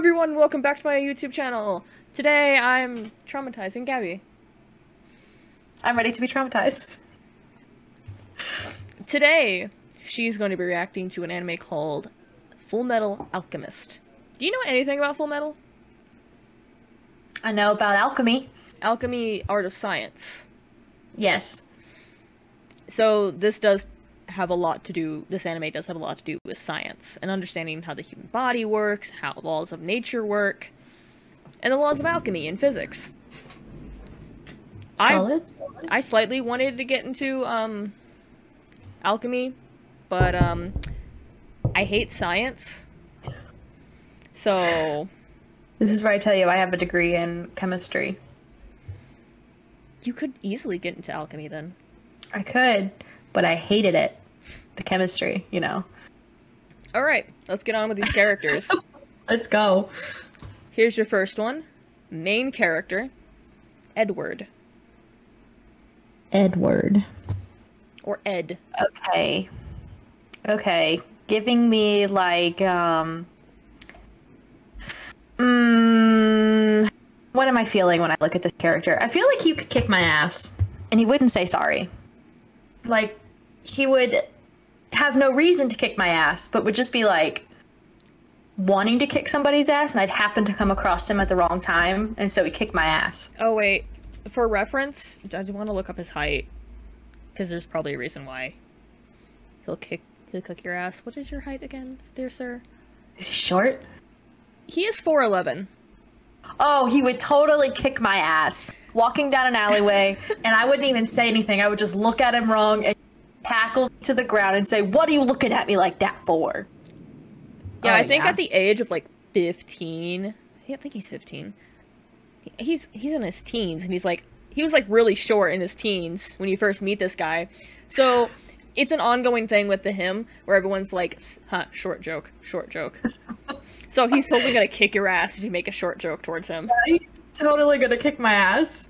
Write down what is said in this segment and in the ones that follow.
everyone, welcome back to my YouTube channel. Today I'm traumatizing Gabby. I'm ready to be traumatized. Today, she's going to be reacting to an anime called Fullmetal Alchemist. Do you know anything about Fullmetal? I know about alchemy. Alchemy, art of science. Yes. So this does have a lot to do, this anime does have a lot to do with science and understanding how the human body works, how laws of nature work, and the laws of alchemy and physics. Solid. I slightly wanted to get into alchemy, but I hate science. So This is where I tell you I have a degree in chemistry. you could easily get into alchemy then. I could, but I hated it. The chemistry, you know. Alright, let's get on with these characters. Let's go. Here's your first one. Main character, Edward. Edward. Or Ed. Okay. Okay. Giving me like, what am I feeling when I look at this character? I feel like he could kick my ass, and he wouldn't say sorry. Like, he would have no reason to kick my ass, but would just be like wanting to kick somebody's ass, and I'd happen to come across him at the wrong time, and so he'd kick my ass. Oh wait, for reference, I just want to look up his height, because there's probably a reason why. He'll kick your ass. What is your height again, dear sir? Is he short? He is 4'11". Oh, he would totally kick my ass walking down an alleyway, and I wouldn't even say anything. I would just look at him wrong and tackle to the ground and say, "What are you looking at me like that for?" Yeah, Oh, I think yeah. at the age of like 15, I think he's 15. He's in his teens, and he was like really short in his teens when you first meet this guy. So it's an ongoing thing with him where everyone's like, "Huh, short joke, short joke." So he's totally gonna kick your ass if you make a short joke towards him. Yeah, he's totally gonna kick my ass.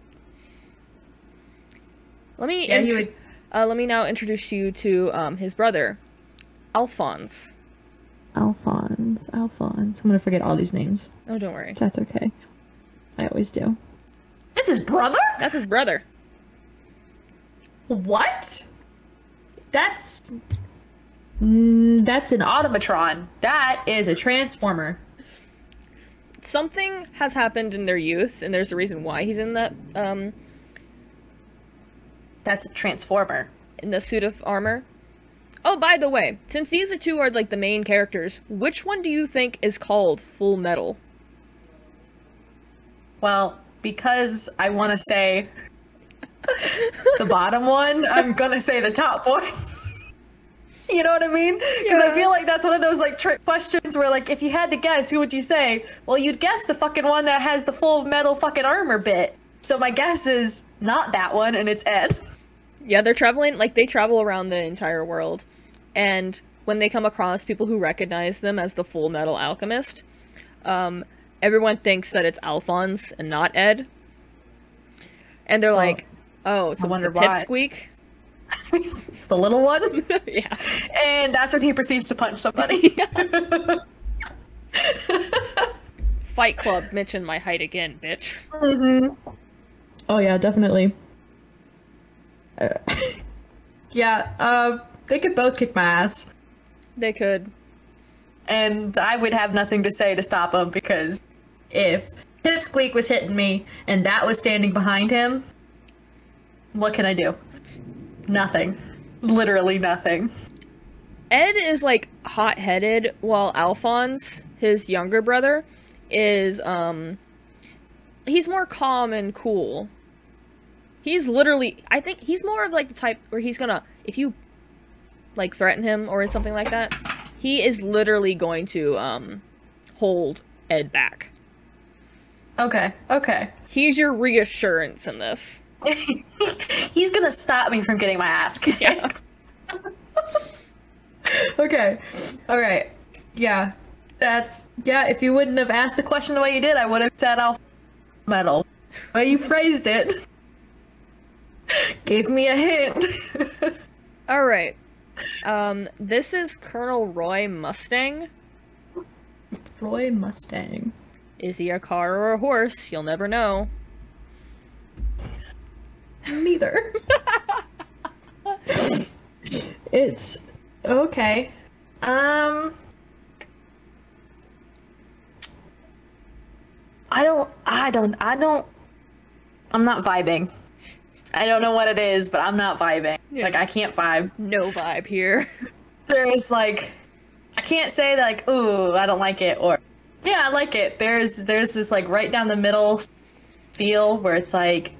Let me Yeah, he would. let me now introduce you to his brother, Alphonse. Alphonse. I'm gonna forget all these names. Oh, don't worry. That's okay. I always do. It's his brother? That's his brother. What? That's an automatron. That is a transformer. Something has happened in their youth, and there's a reason why he's in that That's a transformer. in the suit of armor. Oh, by the way, since these two are like the main characters, which one do you think is called Full Metal? Well, because I want to say the bottom one, I'm gonna say the top one. You know what I mean? Because Yeah. I feel like that's one of those like trick questions where like if you had to guess, who would you say? Well, you'd guess the fucking one that has the full metal fucking armor bit. So my guess is not that one, and it's Ed. Yeah, they're traveling, like, they travel around the entire world, and when they come across people who recognize them as the Full Metal Alchemist, everyone thinks that it's Alphonse and not Ed. And they're like, oh, so it's wonder the why. Pipsqueak? It's the little one. Yeah. And that's when he proceeds to punch somebody. Fight Club, mention my height again, bitch. Oh yeah, definitely. Yeah, they could both kick my ass. They could. And I would have nothing to say to stop him, because if Pipsqueak was hitting me and that was standing behind him, what can I do? Nothing. Literally nothing. Ed is, like, hot-headed, while Alphonse, his younger brother, is, he's more calm and cool. He's literally, I think he's more of, like, the type where he's gonna, if you, like, threaten him or something like that, he is literally going to, hold Ed back. Okay, okay. He's your reassurance in this. He's gonna stop me from getting my ass kicked. Yeah. Okay. Alright. Yeah. Yeah, if you wouldn't have asked the question the way you did, I would have said Alpha Metal. The way you phrased it gave me a hint. Alright. This is Colonel Roy Mustang. Roy Mustang. Is he a car or a horse? You'll never know. Neither. It's okay. I'm not vibing. I don't know what it is, but I'm not vibing. Yeah. Like, I can't vibe. No vibe here. There's like, I can't say that, like, ooh, I don't like it, or yeah, I like it. There's this like right down the middle feel where it's like,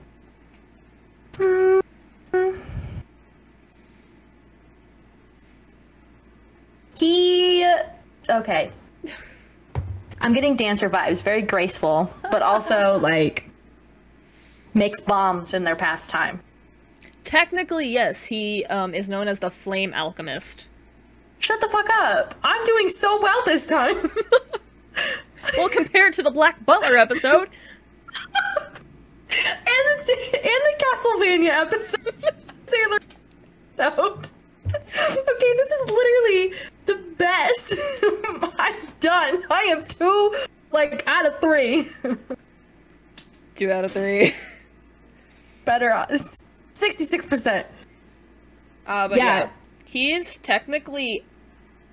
okay. I'm getting dancer vibes, very graceful, but also like makes bombs in their pastime. Technically, yes, he is known as the Flame Alchemist. Shut the fuck up. I'm doing so well this time. Well, compared to the Black Butler episode. and the Castlevania episode. Sailor out. Okay, this is literally the best I've done. I am 2, like, out of 3. 2 out of 3. Better odds. 66%. But yeah, he is technically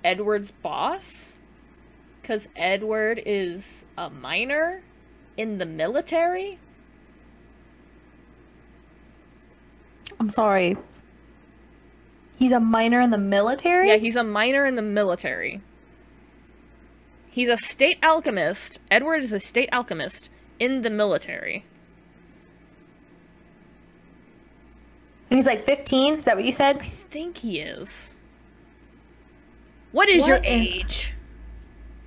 Edward's boss, because Edward is a minor in the military. I'm sorry. He's a minor in the military? Yeah, he's a minor in the military. He's a state alchemist. Edward is a state alchemist in the military. And he's like 15? Is that what you said? I think he is. What is your age?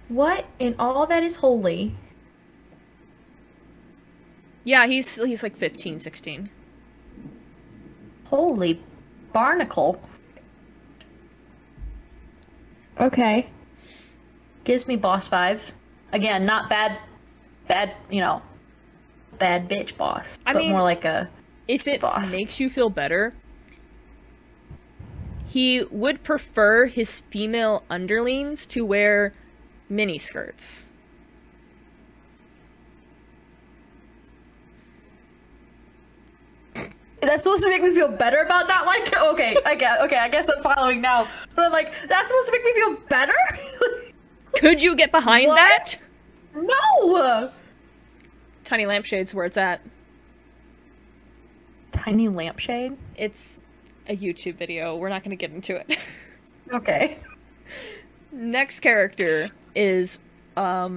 What in all that is holy? Yeah, he's like 15, 16. Holy barnacle. Okay. Gives me boss vibes. Again, not bad, you know, bad bitch boss. I but mean, more like a if it boss. makes you feel better, he would prefer his female underlings to wear miniskirts. That's supposed to make me feel better about not like it? Okay, I guess I'm following now. But I'm like, that's supposed to make me feel better? Could you get behind What? that? No! Tiny lampshade's where it's at. Tiny lampshade? It's a YouTube video. We're not going to get into it. Okay. Next character is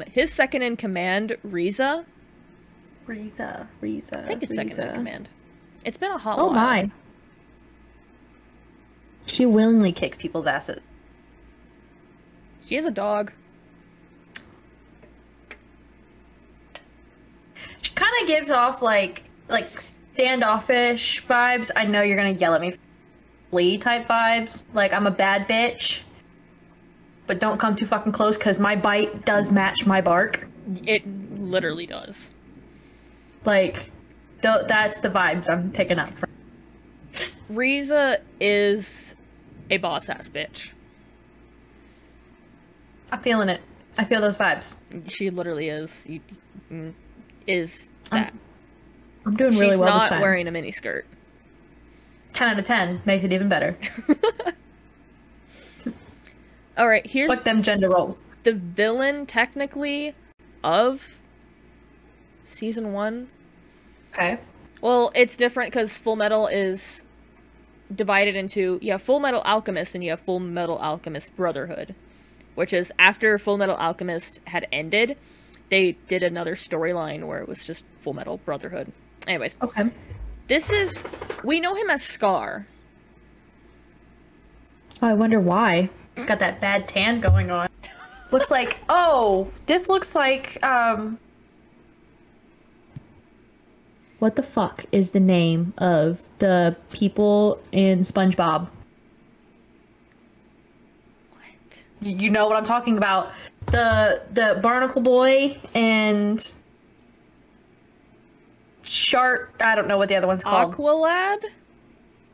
his second in command, Riza. Riza. I think it's second in command. It's been a hot Oh while. my. She willingly kicks people's asses. She has a dog. She kind of gives off like standoffish vibes. I know you're gonna yell at me. Flea type vibes. Like, I'm a bad bitch. But don't come too fucking close because my bite does match my bark. It literally does. Like, that's the vibes I'm picking up from. Riza is a boss-ass bitch. I'm feeling it. I feel those vibes. She literally is. Is that. I'm doing really She's well this not time. wearing a miniskirt. 10 out of 10 makes it even better. Alright, here's Fuck them gender roles. the villain, technically, of Season 1. Okay. Well, it's different because Fullmetal is divided into, you have Fullmetal Alchemist and you have Fullmetal Alchemist Brotherhood. Which is, after Fullmetal Alchemist had ended, they did another storyline where it was just Fullmetal Brotherhood. Anyways, Okay. this is, we know him as Scar. Oh, I wonder why. It's got that bad tan going on. Looks like, oh, this looks like, What the fuck is the name of the people in SpongeBob? What? you know what I'm talking about. The Barnacle Boy and Shark, I don't know what the other one's called. Aqualad?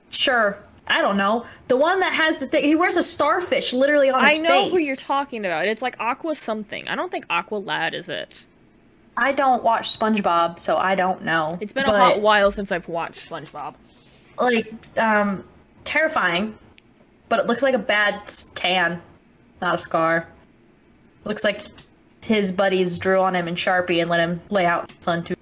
Sure. I don't know. The one that has the thing, he wears a starfish literally on his I face. know who you're talking about. It's like Aqua something. I don't think Aqualad is it. I don't watch SpongeBob, so I don't know. It's been a hot while since I've watched SpongeBob. Like, terrifying, but it looks like a bad tan, not a scar. Looks like his buddies drew on him in Sharpie and let him lay out in the sun too.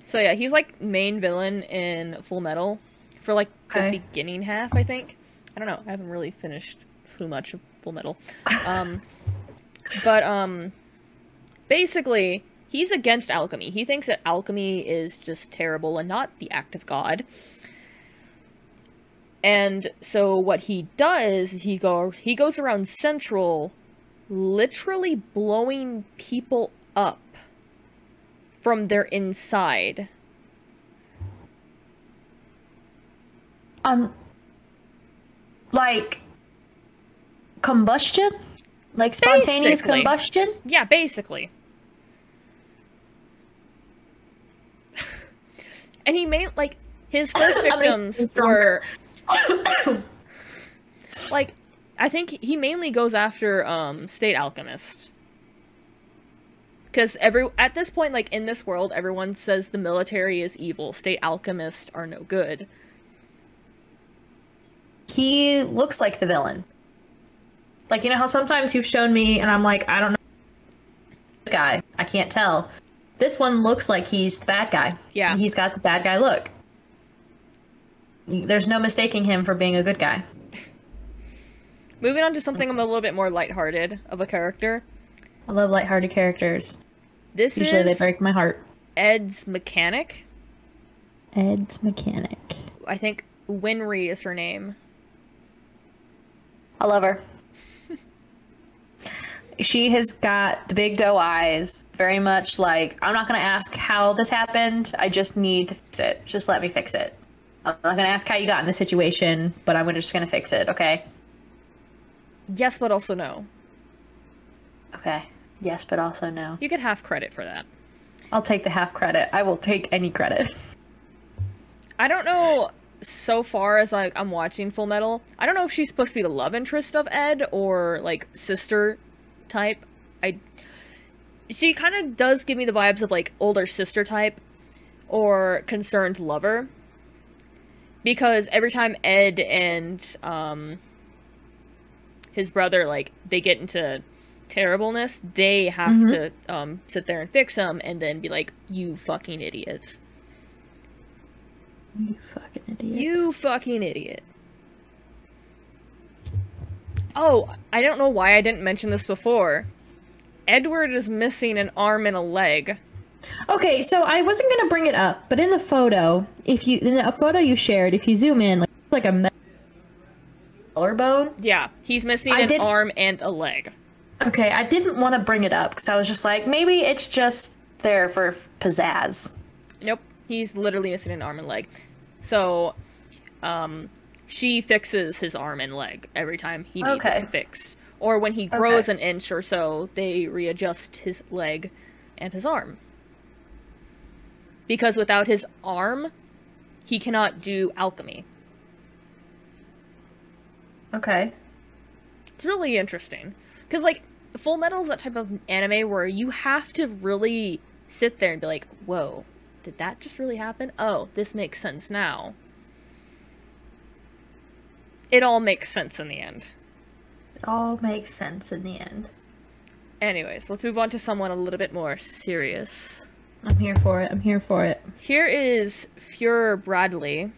So yeah, he's like main villain in Fullmetal for like the Okay. beginning half, I think. I don't know. I haven't really finished too much of Fullmetal. But basically, he's against alchemy. He thinks that alchemy is just terrible and not the act of God. And so what he does is he goes around Central literally blowing people up from their inside. Like combustion? Like spontaneous Basically. combustion? Yeah, basically. And he made, like, his first victims were... like, I think he mainly goes after, State Alchemist. Because at this point, like, in this world, everyone says the military is evil. State Alchemists are no good. He looks like the villain. Like, you know how sometimes you've shown me and I'm like, I don't know the guy. I can't tell. This one looks like he's the bad guy. Yeah. He's got the bad guy look. There's no mistaking him for being a good guy. Moving on to something a little bit more lighthearted of a character. I love lighthearted characters. This Usually they is break my heart. Ed's mechanic. Ed's mechanic. I think Winry is her name. I love her. She has got the big doe eyes, very much like, I'm not going to ask how this happened, I just need to fix it. Just let me fix it. I'm not going to ask how you got in this situation, but I'm just going to fix it, okay? Yes, but also no. Okay. Yes, but also no. You get half credit for that. I'll take the half credit. I will take any credit. I don't know, so far as I'm watching Fullmetal, I don't know if she's supposed to be the love interest of Ed or, like, sister type. She kind of does give me the vibes of, like, older sister type or concerned lover. Because every time Ed and, his brother, like, they get into terribleness, they have to, sit there and fix him and then be like, you fucking idiots. You fucking idiot. You fucking idiot. Oh, I don't know why I didn't mention this before. Edward is missing an arm and a leg. Okay, so I wasn't gonna bring it up, but in the photo, in a photo you shared, if you zoom in, like a collarbone. Yeah, he's missing an arm and a leg. Okay, I didn't want to bring it up because I was just like, maybe it's just there for pizzazz. Nope, he's literally missing an arm and leg. So, she fixes his arm and leg every time he needs it fixed. Or when he grows an inch or so, they readjust his leg and his arm. Because without his arm, he cannot do alchemy. Okay. It's really interesting. Because, like, Fullmetal is that type of anime where you have to really sit there and be like, whoa, did that just really happen? Oh, this makes sense now. It all makes sense in the end. It all makes sense in the end. Anyways, let's move on to someone a little bit more serious. I'm here for it. I'm here for it. Here is Fuhrer Bradley.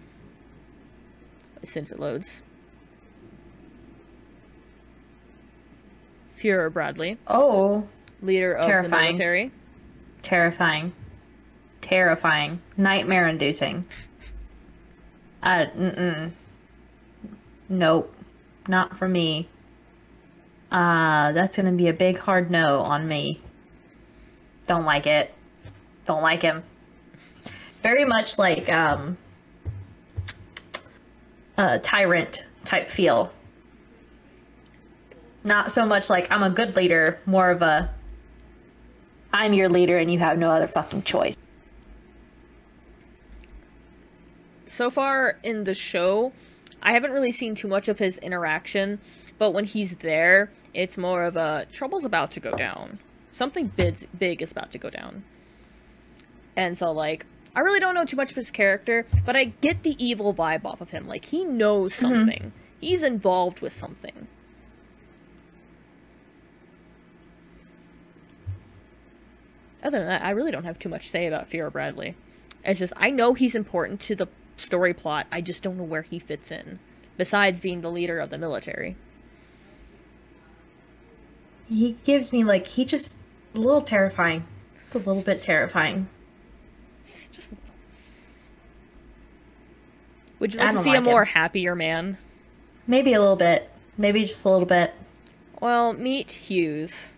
As soon as it loads. Fuhrer Bradley. Oh. Leader of the military. Terrifying. Terrifying. Nightmare-inducing. Nope. Not for me. That's gonna be a big hard no on me. Don't like it. Don't like him. Very much like, tyrant type feel. Not so much like, I'm a good leader, more of a, I'm your leader and you have no other fucking choice. So far in the show, I haven't really seen too much of his interaction, but when he's there, It's more of a trouble's about to go down. Something big is about to go down. And so, like, I really don't know too much of his character, but I get the evil vibe off of him. Like, he knows something. Mm-hmm. He's involved with something. Other than that, I really don't have too much to say about Fira Bradley. It's just, I know he's important to the story plot, I just don't know where he fits in, besides being the leader of the military. He gives me, like, he just, a little terrifying. It's a little bit terrifying. Just a little. Would you like to see a more happier man? Maybe a little bit. Maybe just a little bit. Well, meet Hughes.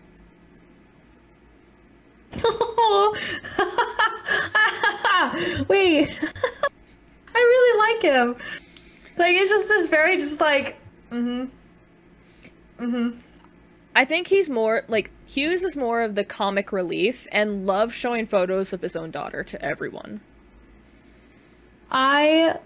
Wait. I really like him. Like, it's just this very, just like, I think he's more, like, Hughes is more of the comic relief and loves showing photos of his own daughter to everyone. I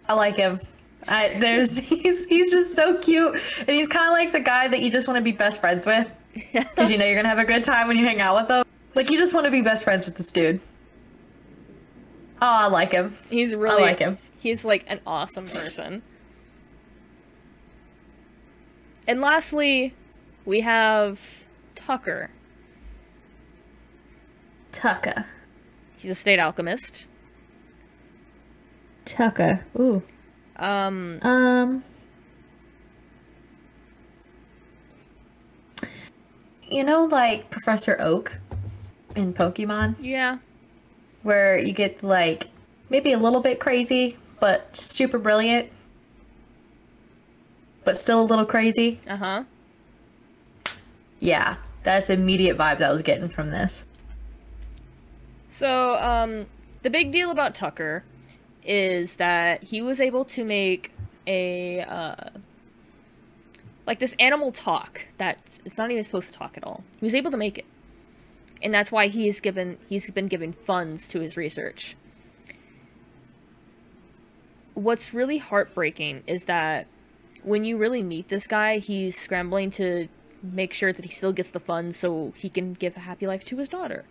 like him. He's just so cute, and he's kind of like the guy that you just want to be best friends with, because you know you're gonna have a good time when you hang out with him. Like, you just want to be best friends with this dude. Oh, I like him. He's really, I like him. He's like an awesome person. And lastly, we have Tucker. Tucker. He's a state alchemist. Tucker. Ooh. You know, like Professor Oak in Pokemon? Yeah. Where you get, like, maybe a little bit crazy, but super brilliant. But still a little crazy. Uh-huh. Yeah, that's the immediate vibe that I was getting from this. So, the big deal about Tucker is that he was able to make a, like, this animal talk that it's not even supposed to talk at all. He was able to make it. And that's why he's been given funds to his research. What's really heartbreaking is that when you really meet this guy, he's scrambling to make sure that he still gets the funds so he can give a happy life to his daughter.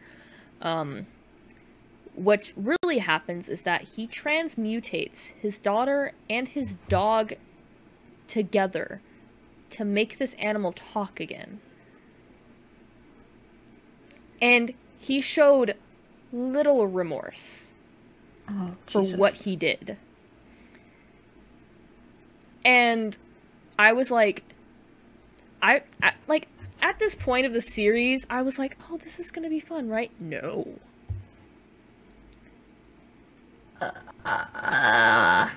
What really happens is that he transmutates his daughter and his dog together to make this animal talk again. And he showed little remorse for what he did. And I was like, like, at this point of the series, I was like, oh, this is gonna be fun, right? No. How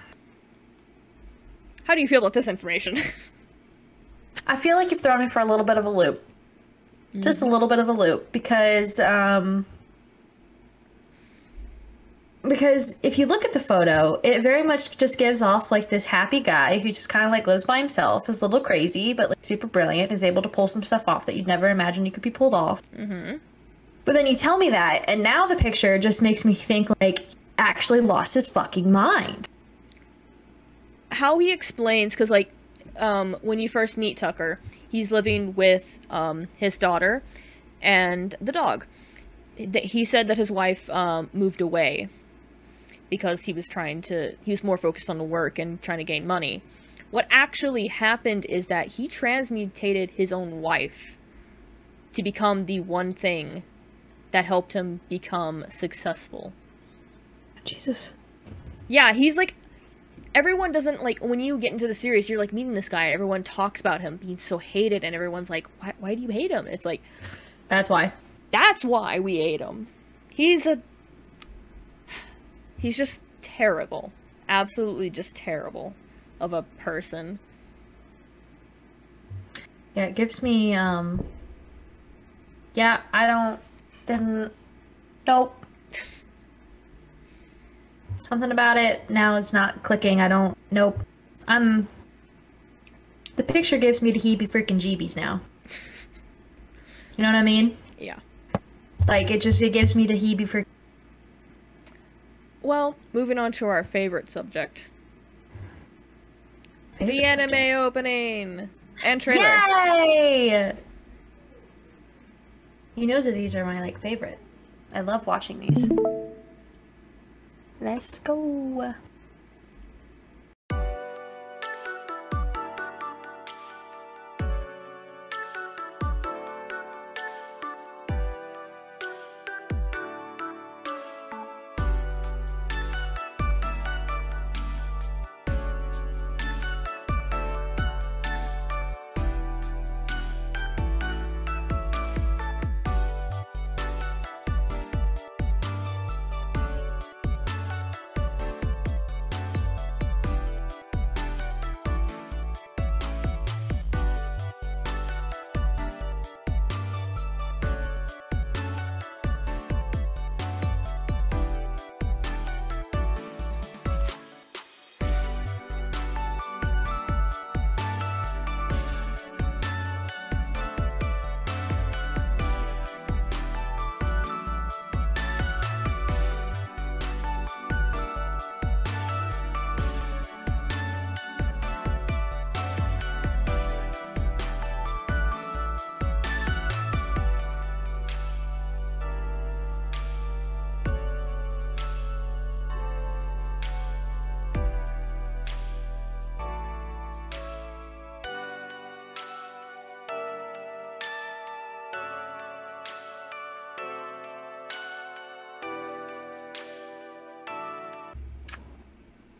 do you feel about this information? I feel like you've thrown me for a little bit of a loop. Mm-hmm. Just a little bit of a loop, because if you look at the photo, it very much just gives off, like, this happy guy who just kind of, like, lives by himself, is a little crazy, but, like, super brilliant, is able to pull some stuff off that you'd never imagine you could be pulled off. Mm-hmm. But then you tell me that, and now the picture just makes me think, like, he actually lost his fucking mind. How he explains, because, like, when you first meet Tucker, he's living with his daughter and the dog. He said that his wife moved away because he was more focused on the work and trying to gain money. What actually happened is that he transmutated his own wife to become the one thing that helped him become successful. Jesus. Yeah, he's like, everyone doesn't, like, when you get into the series, you're, like, meeting this guy, everyone talks about him being so hated, and everyone's like, why do you hate him? It's like, that's why we hate him. He's just terrible. Absolutely just terrible of a person. Yeah, it gives me, nope. Something about it now is not clicking. Nope. The picture gives me the heebie-freaking-jeebies now. You know what I mean? Yeah. Like, it gives me the heebie-freaking... Well, moving on to our favorite subject. The anime opening and trailer. Yay! You know that these are my like favorite. I love watching these. Let's go.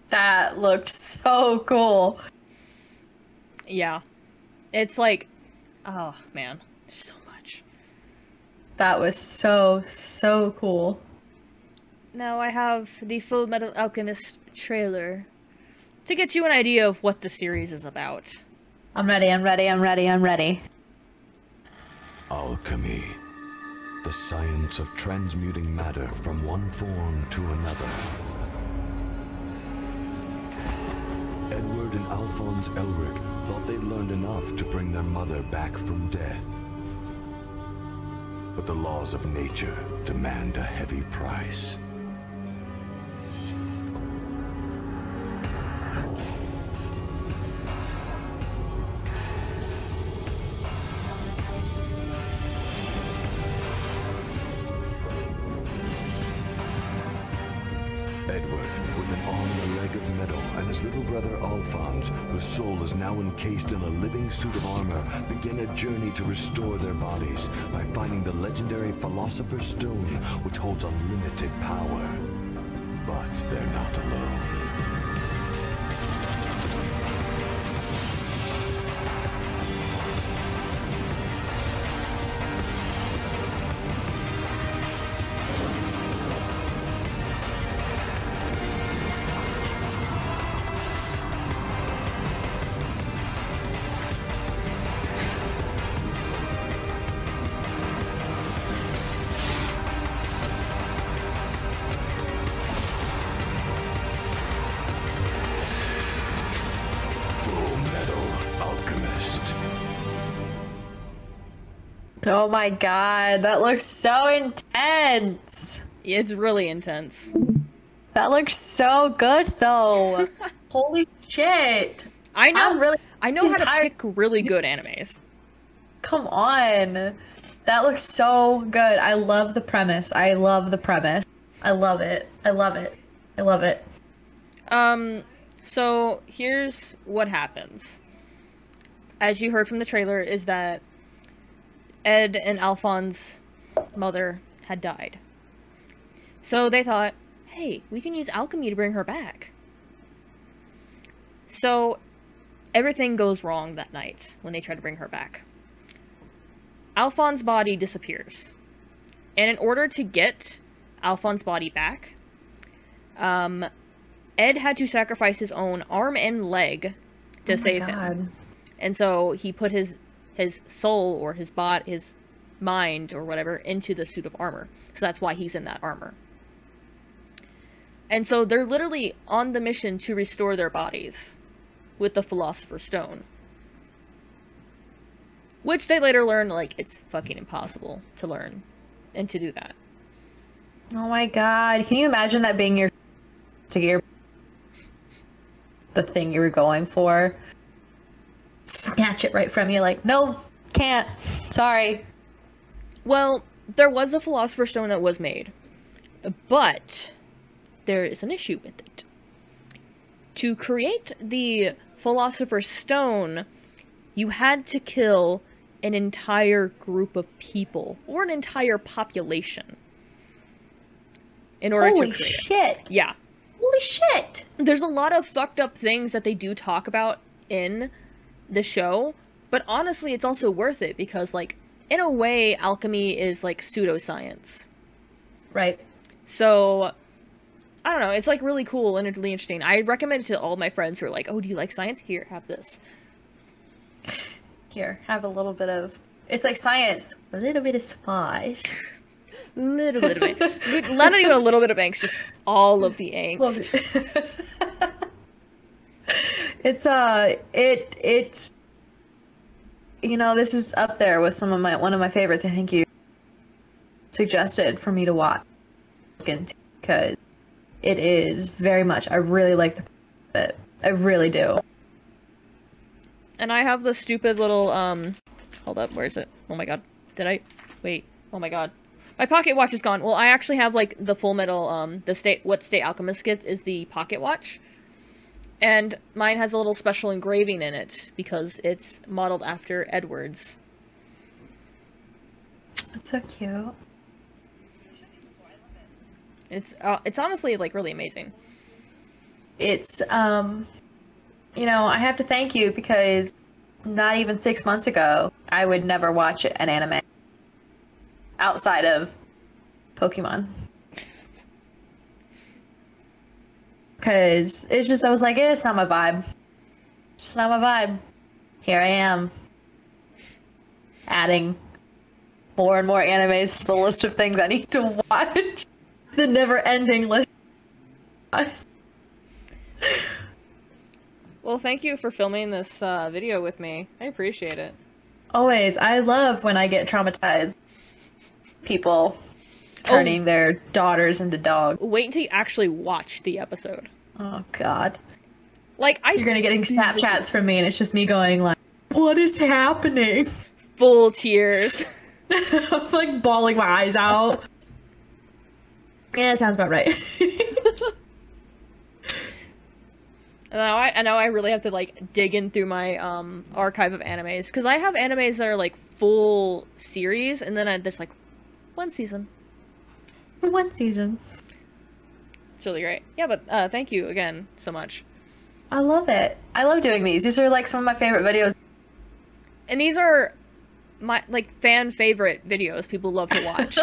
That looked so cool. Yeah. It's like, oh man, there's so much. That was so cool. Now I have the Fullmetal Alchemist trailer to get you an idea of what the series is about. I'm ready, I'm ready, I'm ready, I'm ready. Alchemy. The science of transmuting matter from one form to another. Edward and Alphonse Elric thought they'd learned enough to bring their mother back from death. But the laws of nature demand a heavy price. Edward, with an arm and a leg of metal, and his little brother Alphonse, whose soul is now encased in a living suit of armor, begin a journey to restore their bodies by finding the legendary Philosopher's Stone, which holds unlimited power. But they're not alone. Fullmetal Alchemist. Oh my god, that looks so intense. It's really intense. That looks so good though. Holy shit. I know I'm how to pick really good animes. Come on. That looks so good. I love the premise. I love the premise. I love it. I love it. I love it. So here's what happens. As you heard from the trailer, is that Ed and Alphonse's mother had died. So they thought, hey, we can use alchemy to bring her back. So everything goes wrong that night when they try to bring her back. Alphonse's body disappears. And in order to get Alphonse's body back, Ed had to sacrifice his own arm and leg to save him. And so he put his soul or his mind or whatever into the suit of armor. So that's why he's in that armor. And so they're literally on the mission to restore their bodies with the Philosopher's Stone. Which they later learn, like, it's fucking impossible to learn and to do that. Oh my god. Can you imagine that being your... the thing you were going for, snatch it right from you. Like, no, can't. Sorry. Well, there was a Philosopher's Stone that was made, but there is an issue with it. To create the Philosopher's Stone, you had to kill an entire group of people, or an entire population, in order to create shit. Yeah. Holy shit! There's a lot of fucked up things that they do talk about in the show, but honestly, it's also worth it, because, like, in a way, alchemy is, like, pseudoscience. Right. So, I don't know, it's, like, really cool and really interesting. I recommend it to all my friends who are like, oh, do you like science? Here, have this. Here, have a little bit of... It's like science. A little bit of spice. Little bit of angst. Not even a little bit of angst, just all of the angst. It's you know, this is up there with one of my favorites. I think you suggested for me to watch because it is very much. I really like it. I really do. And I have the stupid little hold up, where is it? Oh my god. Did I wait? Oh my god. My pocket watch is gone. Well, I actually have like the Fullmetal what State Alchemist gets is the pocket watch. And mine has a little special engraving in it because it's modeled after Edward's. That's so cute. It's honestly like really amazing. It's you know, I have to thank you because not even 6 months ago I would never watch an anime outside of Pokemon. Because it's just, I was like, it's not my vibe. It's not my vibe. Here I am. Adding more and more animes to the list of things I need to watch. The never-ending list. Well, thank you for filming this video with me. I appreciate it. Always. I love when I get traumatized. People turning their daughters into dogs. Wait until you actually watch the episode. Oh god. Like you're gonna get Snapchats from me and it's just me going like, what is happening? Full tears. I'm like bawling my eyes out. Yeah, that sounds about right. I know I really have to like dig in through my archive of animes, because I have animes that are like full series and then there's like one season. One season. It's really great. Yeah, but thank you again so much. I love it. I love doing these. These are like some of my favorite videos. And these are my like fan favorite videos people love to watch.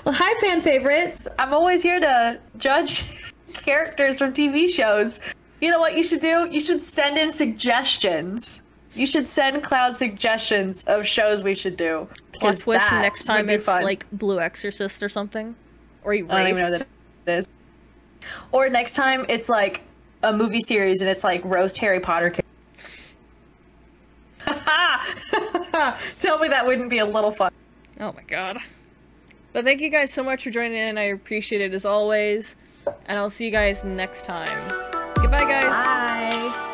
Well, hi fan favorites. I'm always here to judge characters from TV shows. You know what you should do? You should send in suggestions. You should send Cloud suggestions of shows we should do. Plot twist next time it's fun. Like Blue Exorcist or something. Or Erased. I don't even know what that is. Or next time it's like a movie series and it's like roast Harry Potter. Tell me that wouldn't be a little fun. Oh my god. But thank you guys so much for joining in. I appreciate it as always. And I'll see you guys next time. Goodbye, guys. Bye.